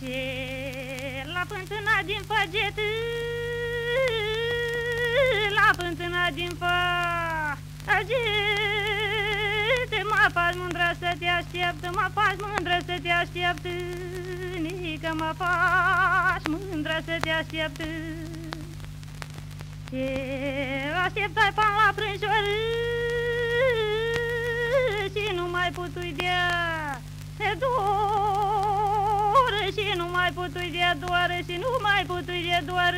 Ce la fântâna din Făget, la fântâna din Făget, mă faci mândră să te aștept, mă faci mândră să te aștept, nică mă faci mândră să te aștept. Ce așteptai până la prânjor și nu mai putui dea dor, și nu mai putui dea doar, și nu mai putui dea doar.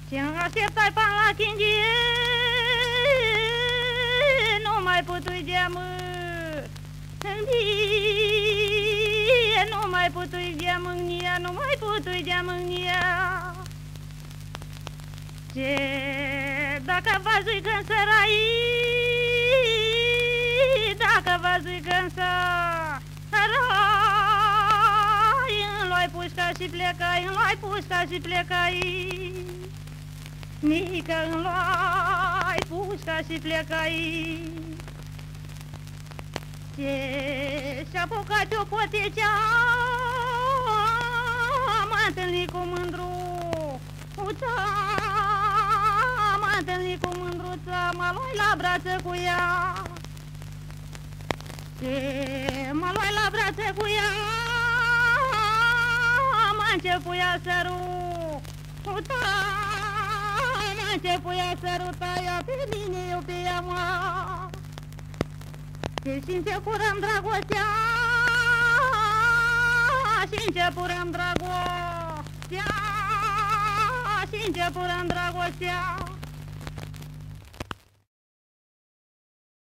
Ce așteptai până la chindie, nu mai putui dea mângâie, nu mai putui dea mângâia, nu mai putui dea mângâia. Ce dacă văzui că-n sărai, dacă văzui că-n sărai, îmi luai pușca și plecai, îmi luai pușca și plecai, nică îmi luai pușca și plecai. Ce și-a apucat o potecea, m-a întâlnit cu mândruța, m-a întâlnit cu mândruța, m-a luat la brață cu ea. Ce m-a luat la brață cu ea, m-a început ea săruta, m-a început ea săruta, ea pe mine, eu pe ea mea. Ce și începurăm dragostea, și începurăm dragostea, și începurăm dragostea.